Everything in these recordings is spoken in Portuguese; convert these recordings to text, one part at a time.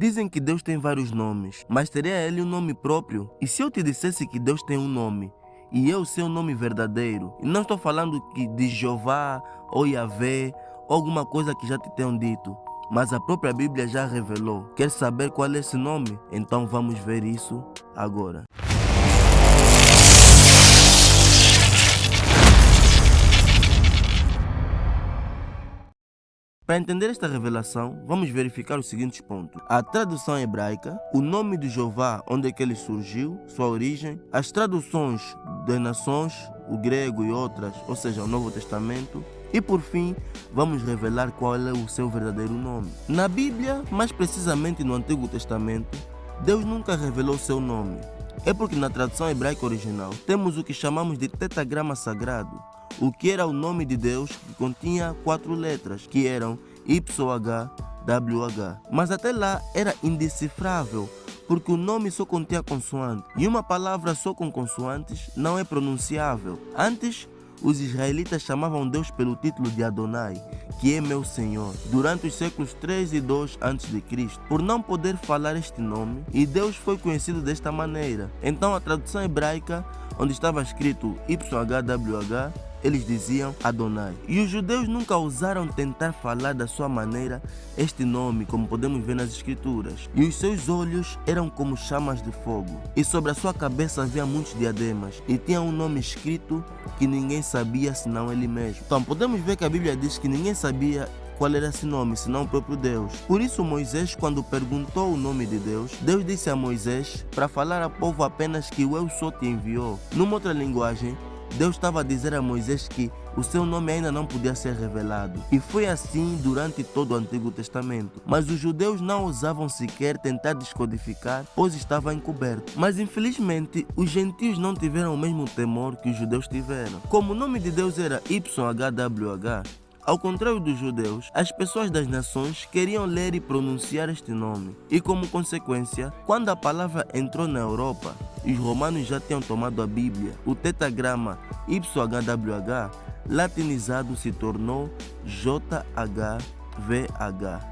Dizem que Deus tem vários nomes, mas teria ele um nome próprio? E se eu te dissesse que Deus tem um nome, e eu sei o nome verdadeiro? E não estou falando de Jeová ou Yahvé ou alguma coisa que já te tenham dito, mas a própria Bíblia já revelou. Quer saber qual é esse nome? Então vamos ver isso agora. Para entender esta revelação, vamos verificar os seguintes pontos. A tradução hebraica, o nome de Jeová, onde é que ele surgiu, sua origem, as traduções das nações, o grego e outras, ou seja, o Novo Testamento, e por fim, vamos revelar qual é o seu verdadeiro nome. Na Bíblia, mais precisamente no Antigo Testamento, Deus nunca revelou seu nome. É porque na tradução hebraica original, temos o que chamamos de tetragrama sagrado, o que era o nome de Deus que continha 4 letras, que eram YHWH. Mas até lá era indecifrável, porque o nome só continha consoante, e uma palavra só com consoantes não é pronunciável. Antes, os israelitas chamavam Deus pelo título de Adonai, que é meu Senhor, durante os séculos 3 e 2 a.C., por não poder falar este nome, e Deus foi conhecido desta maneira. Então a tradução hebraica, onde estava escrito YHWH, eles diziam Adonai. E os judeus nunca ousaram tentar falar da sua maneira este nome, como podemos ver nas escrituras. E os seus olhos eram como chamas de fogo. E sobre a sua cabeça havia muitos diademas. E tinha um nome escrito que ninguém sabia senão ele mesmo. Então podemos ver que a Bíblia diz que ninguém sabia qual era esse nome, senão o próprio Deus. Por isso Moisés, quando perguntou o nome de Deus, Deus disse a Moisés para falar ao povo apenas que o Eu Sou te enviou. Numa outra linguagem, Deus estava a dizer a Moisés que o seu nome ainda não podia ser revelado. E foi assim durante todo o Antigo Testamento. Mas os judeus não ousavam sequer tentar descodificar, pois estava encoberto. Mas infelizmente, os gentios não tiveram o mesmo temor que os judeus tiveram. Como o nome de Deus era YHWH, ao contrário dos judeus, as pessoas das nações queriam ler e pronunciar este nome. E como consequência, quando a palavra entrou na Europa, os romanos já tinham tomado a Bíblia. O tetragrama YHWH, latinizado, se tornou JHVH.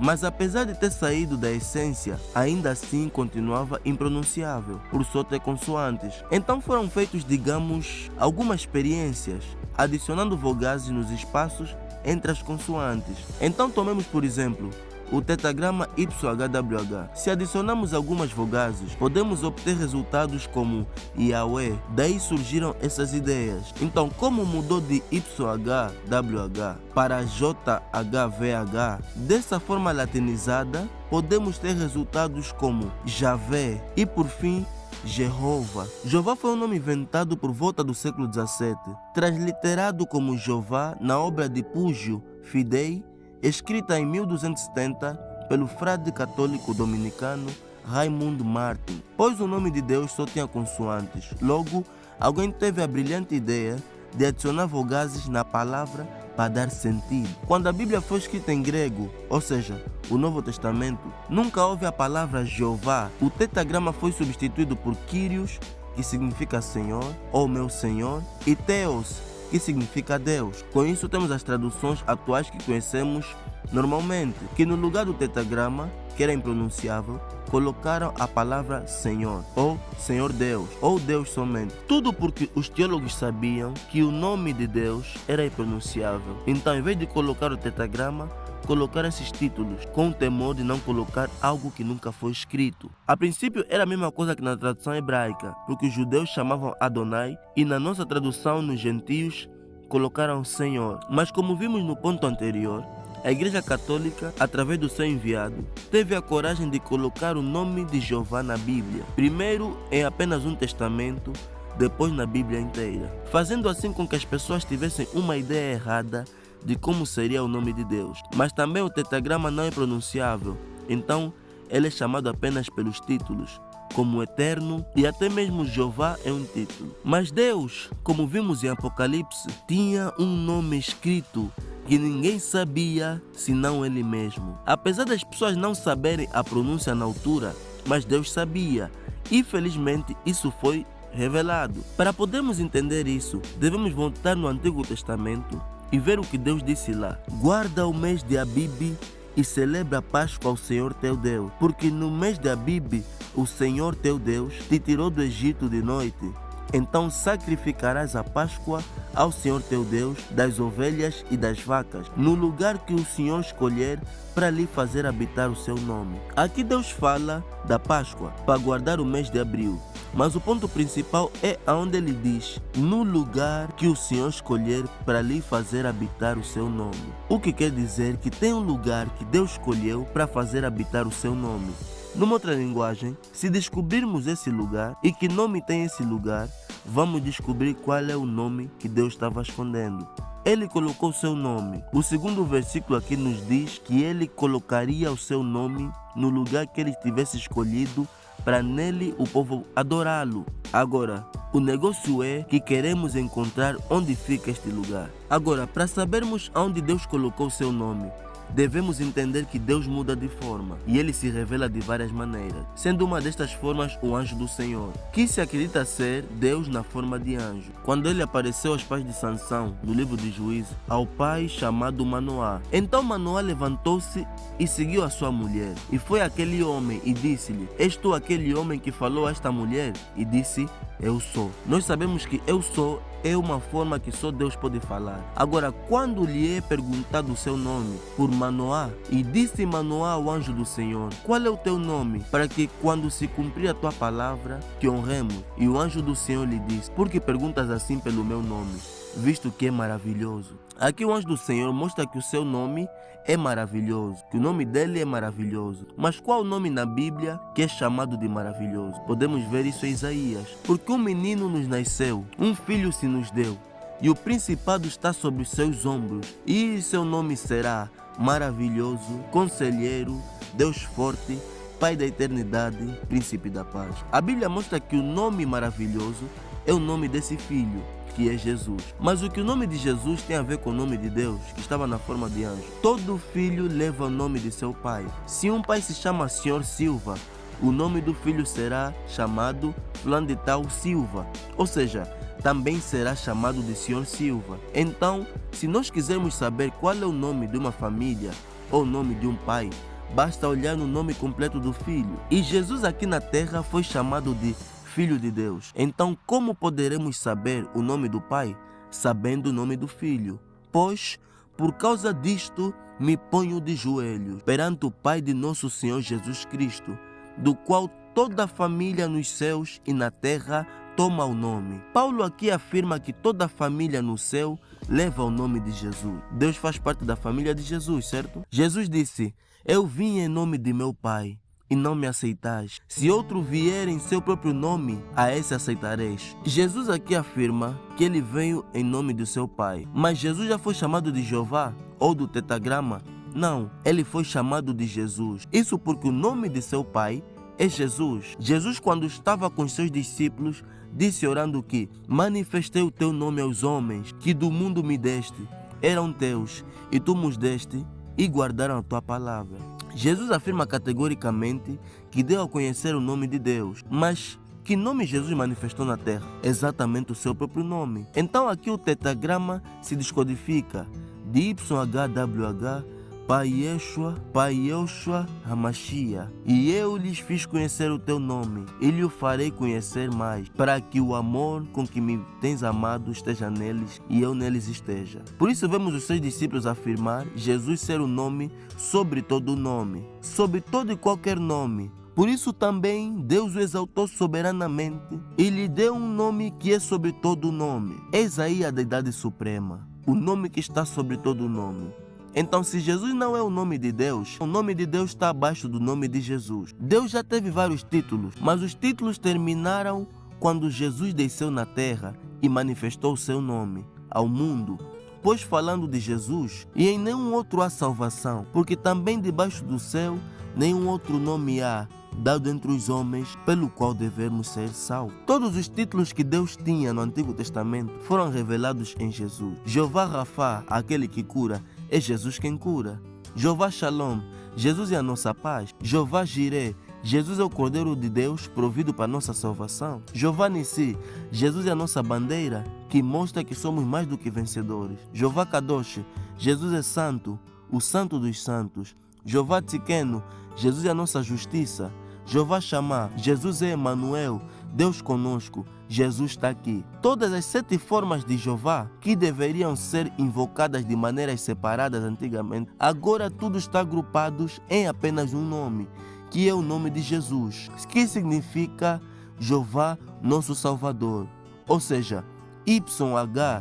Mas apesar de ter saído da essência, ainda assim continuava impronunciável, por só ter consoantes. Então foram feitos, digamos, algumas experiências, adicionando vogais nos espaços entre as consoantes. Então tomemos por exemplo o tetragrama YHWH. Se adicionamos algumas vogais, podemos obter resultados como Yahweh. Daí surgiram essas ideias. Então, como mudou de YHWH para JHVH, dessa forma latinizada, podemos ter resultados como Javé e por fim Jeová. Jeová foi um nome inventado por volta do século XVII, transliterado como Jeová na obra de Púgio Fidei, escrita em 1270 pelo frade católico dominicano Raimundo Martin, pois o nome de Deus só tinha consoantes. Logo, alguém teve a brilhante ideia de adicionar vogais na palavra para dar sentido. Quando a Bíblia foi escrita em grego, ou seja, o Novo Testamento, nunca houve a palavra Jeová. O tetragrama foi substituído por Kyrios, que significa Senhor, ou meu Senhor, e Theos, que significa Deus. Com isso temos as traduções atuais que conhecemos normalmente, que no lugar do tetragrama, que era impronunciável, colocaram a palavra Senhor, ou Senhor Deus, ou Deus somente. Tudo porque os teólogos sabiam que o nome de Deus era impronunciável. Então, em vez de colocar o tetragrama, colocar esses títulos, com o temor de não colocar algo que nunca foi escrito. A princípio era a mesma coisa que na tradução hebraica, porque os judeus chamavam Adonai e na nossa tradução nos gentios colocaram Senhor. Mas como vimos no ponto anterior, a Igreja Católica, através do seu enviado, teve a coragem de colocar o nome de Jeová na Bíblia, primeiro em apenas um testamento, depois na Bíblia inteira, fazendo assim com que as pessoas tivessem uma ideia errada de como seria o nome de Deus. Mas também o tetragrama não é pronunciável, então ele é chamado apenas pelos títulos, como Eterno, e até mesmo Jeová é um título. Mas Deus, como vimos em Apocalipse, tinha um nome escrito que ninguém sabia senão ele mesmo. Apesar das pessoas não saberem a pronúncia na altura, mas Deus sabia, e felizmente isso foi revelado. Para podermos entender isso, devemos voltar no Antigo Testamento e ver o que Deus disse lá. Guarda o mês de Abib e celebra a Páscoa ao Senhor teu Deus, porque no mês de Abibe o Senhor teu Deus te tirou do Egito de noite. Então sacrificarás a Páscoa ao Senhor teu Deus das ovelhas e das vacas, no lugar que o Senhor escolher para lhe fazer habitar o seu nome. Aqui Deus fala da Páscoa para guardar o mês de abril, mas o ponto principal é aonde ele diz, no lugar que o Senhor escolher para lhe fazer habitar o seu nome. O que quer dizer que tem um lugar que Deus escolheu para fazer habitar o seu nome. Numa outra linguagem, se descobrirmos esse lugar e que nome tem esse lugar, vamos descobrir qual é o nome que Deus estava escondendo. Ele colocou o seu nome. O segundo versículo aqui nos diz que ele colocaria o seu nome no lugar que ele tivesse escolhido para nele o povo adorá-lo. Agora, o negócio é que queremos encontrar onde fica este lugar. Agora, para sabermos onde Deus colocou o seu nome, devemos entender que Deus muda de forma e ele se revela de várias maneiras, sendo uma destas formas o anjo do Senhor, que se acredita ser Deus na forma de anjo. Quando ele apareceu aos pais de Sansão, no livro de Juízo, ao pai chamado Manoá. Então Manoá levantou-se e seguiu a sua mulher, e foi aquele homem e disse-lhe, és tu aquele homem que falou a esta mulher? E disse, eu sou. Nós sabemos que eu sou é uma forma que só Deus pode falar. Agora, quando lhe é perguntado o seu nome por Manoá, e disse Manoá ao anjo do Senhor, qual é o teu nome? Para que quando se cumprir a tua palavra, te honremos. E o anjo do Senhor lhe disse, por que perguntas assim pelo meu nome, visto que é maravilhoso? Aqui o anjo do Senhor mostra que o seu nome é maravilhoso, que o nome dele é maravilhoso. Mas qual o nome na Bíblia que é chamado de maravilhoso? Podemos ver isso em Isaías. Porque um menino nos nasceu, um filho se nos deu, e o principado está sobre os seus ombros, e seu nome será Maravilhoso, Conselheiro, Deus Forte, Pai da Eternidade, Príncipe da Paz. A Bíblia mostra que o nome maravilhoso é o nome desse filho, que é Jesus. Mas o que o nome de Jesus tem a ver com o nome de Deus, que estava na forma de anjo? Todo filho leva o nome de seu pai. Se um pai se chama Senhor Silva, o nome do filho será chamado Fulano de Tal Silva, ou seja, também será chamado de Senhor Silva. Então, se nós quisermos saber qual é o nome de uma família ou o nome de um pai, basta olhar no nome completo do filho. E Jesus aqui na terra foi chamado de Filho de Deus. Então, como poderemos saber o nome do Pai, sabendo o nome do Filho? Pois, por causa disto, me ponho de joelhos perante o Pai de nosso Senhor Jesus Cristo, do qual toda a família nos céus e na terra toma o nome. Paulo aqui afirma que toda a família no céu leva o nome de Jesus. Deus faz parte da família de Jesus, certo? Jesus disse, eu vim em nome de meu Pai, e não me aceitais. Se outro vier em seu próprio nome, a esse aceitareis. Jesus aqui afirma que ele veio em nome do seu Pai. Mas Jesus já foi chamado de Jeová ou do Tetagrama? Não, ele foi chamado de Jesus. Isso porque o nome de seu Pai é Jesus. Jesus, quando estava com seus discípulos, disse orando que manifestei o teu nome aos homens, que do mundo me deste, eram teus, e tu nos deste, e guardaram a tua palavra. Jesus afirma categoricamente que deu a conhecer o nome de Deus, mas que nome Jesus manifestou na terra? Exatamente o seu próprio nome. Então aqui o tetagrama se descodifica de YHWH, Pai Yeshua, Hamashia. E eu lhes fiz conhecer o teu nome, e lhe o farei conhecer mais, para que o amor com que me tens amado esteja neles, e eu neles esteja. Por isso vemos os seus discípulos afirmar Jesus ser o nome sobre todo o nome, sobre todo e qualquer nome. Por isso também Deus o exaltou soberanamente, e lhe deu um nome que é sobre todo o nome. Eis aí a deidade suprema, o nome que está sobre todo o nome. Então, se Jesus não é o nome de Deus, o nome de Deus está abaixo do nome de Jesus. Deus já teve vários títulos, mas os títulos terminaram quando Jesus desceu na terra e manifestou o seu nome ao mundo. Pois falando de Jesus, e em nenhum outro há salvação, porque também debaixo do céu nenhum outro nome há dado entre os homens pelo qual devemos ser salvos. Todos os títulos que Deus tinha no Antigo Testamento foram revelados em Jesus. Jeová Rafa, aquele que cura, é Jesus quem cura. Jeová Shalom, Jesus é a nossa paz. Jeová Jireh, Jesus é o Cordeiro de Deus provido para a nossa salvação. Jeová Nissi, Jesus é a nossa bandeira que mostra que somos mais do que vencedores. Jeová Kadosh, Jesus é santo, o santo dos santos. Jeová Tsidkenu, Jesus é a nossa justiça. Jeová Shammah, Jesus é Emanuel, Deus conosco, Jesus está aqui. Todas as 7 formas de Jeová que deveriam ser invocadas de maneiras separadas antigamente, agora tudo está agrupados em apenas um nome, que é o nome de Jesus, que significa Jeová nosso Salvador, ou seja, YHWH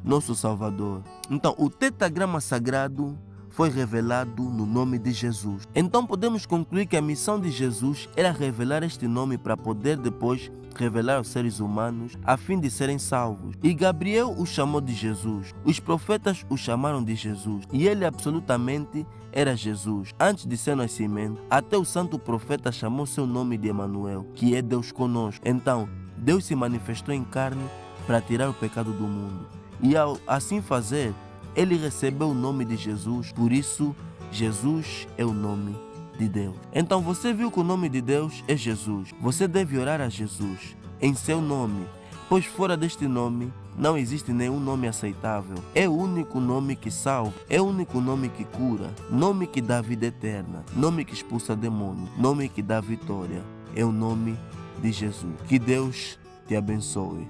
nosso Salvador. Então, o tetragrama sagrado foi revelado no nome de Jesus. Então podemos concluir que a missão de Jesus era revelar este nome para poder depois revelar aos seres humanos a fim de serem salvos. E Gabriel o chamou de Jesus, os profetas o chamaram de Jesus, e ele absolutamente era Jesus. Antes de seu nascimento, até o santo profeta chamou seu nome de Emanuel, que é Deus conosco. Então, Deus se manifestou em carne para tirar o pecado do mundo. E ao assim fazer, ele recebeu o nome de Jesus, por isso Jesus é o nome de Deus. Então você viu que o nome de Deus é Jesus. Você deve orar a Jesus em seu nome, pois fora deste nome não existe nenhum nome aceitável. É o único nome que salva, é o único nome que cura, nome que dá vida eterna, nome que expulsa demônios, nome que dá vitória. É o nome de Jesus. Que Deus te abençoe.